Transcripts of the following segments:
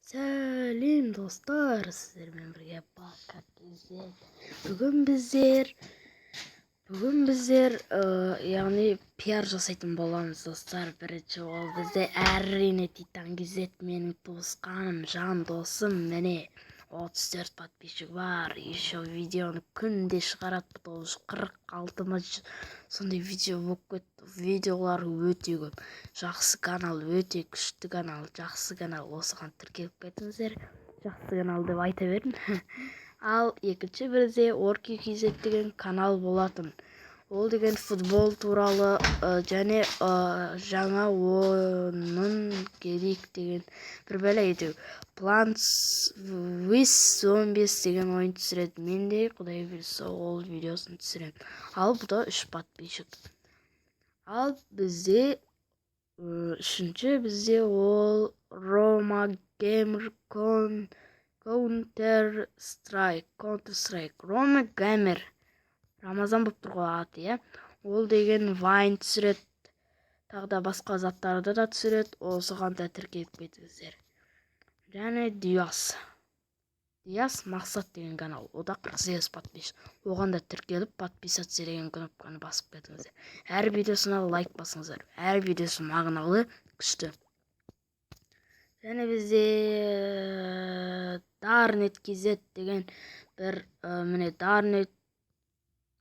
Сәлем достар, сіздермен бірге подкаст кездеседі. Бүгін біздер яғни пиар жасайтын боламыз достар. Бірінші ол бізде әрине Титан Кз менің туысқаным, жан досым, міне 34 подписчик бар. Еще видеоны күнде шығарады, потому что 46-ма сондай видео болып кетті. Видеолар өте көп. Жақсы канал, өте күшті канал, жақсы канал. Осыған тіркеліп кетіңіздер. Жақсы канал деп айта бердім. Ал екінші бірде Орки Kz деген канал болатын. Ол деген футбол туралы және жаңа ойынның керек деген бір бәле етеу. Plants vs Zombies деген ойын түсіреді. Мен де құдай білсе ол видеосын түсірем. Ал бұда 3 подписчик. Ал бізде үшінші бізде ол Roma Gamer Counter Strike Roma Gamer Рамазан болып тұрғы аты, е. Ол деген вайн түсіреді, тағы да басқа заттарды да түсіреді. Осыған да тіркеліп кетіңіздер. Және Диас Мақсат деген канал. Ода 48 подписчик. Оған да тіркеліп подписаться деген кнопканы басып кетіңіздер. Әр видеосына лайк басыңыздар. Әр видеосы мағыналы, күшті. Және бізде Darnet Kz деген бір міне Darnet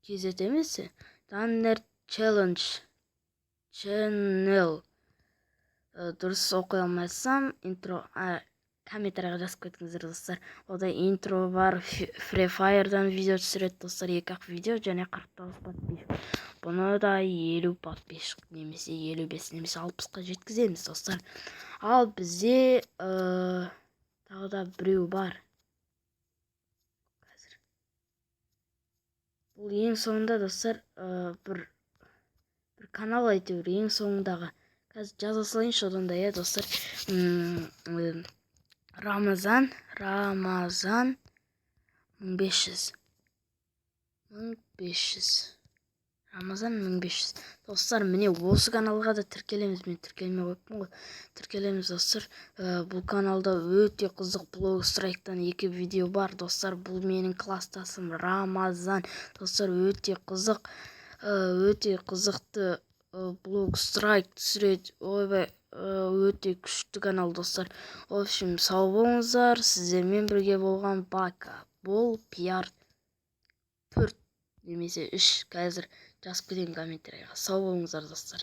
Kz емес, Darnet Channel дұрыс оқи алмасам, интро комментарийға жазып кетіңіздер достар. Ода интро бар, Free Fire'дан видео түсіреді достар, 2-ақ видео және 49 подписчик. Бұны да 50 подписчик немесе 55 немесе 60-қа жеткіземіз достар. Ал бізде тағы да біреу бар. Бұл ең соңында достар, бір канал айтыр, ең соңындағы. Қазір жаза салайыншы одан да, е достар. Рамазан 1500. Рамазан 1500. Достар, міне осы каналға да тіркелеміз. Мен тіркелмей қойыппын ғой. Тіркелеміз достар. Бұл каналда өте қызық блог страйктан 2 видео бар достар. Бұл менің класстасым Рамазан. Достар, өте қызықты блог страйк түсіреді. Ойбай, өте күшті канал достар. В общем, сау болыңыздар. Сіздермен бірге болған бака. Бұл пиар 4 немесе 3 қазір жазып кетейін комментарийға. Сау болыңыздар достар.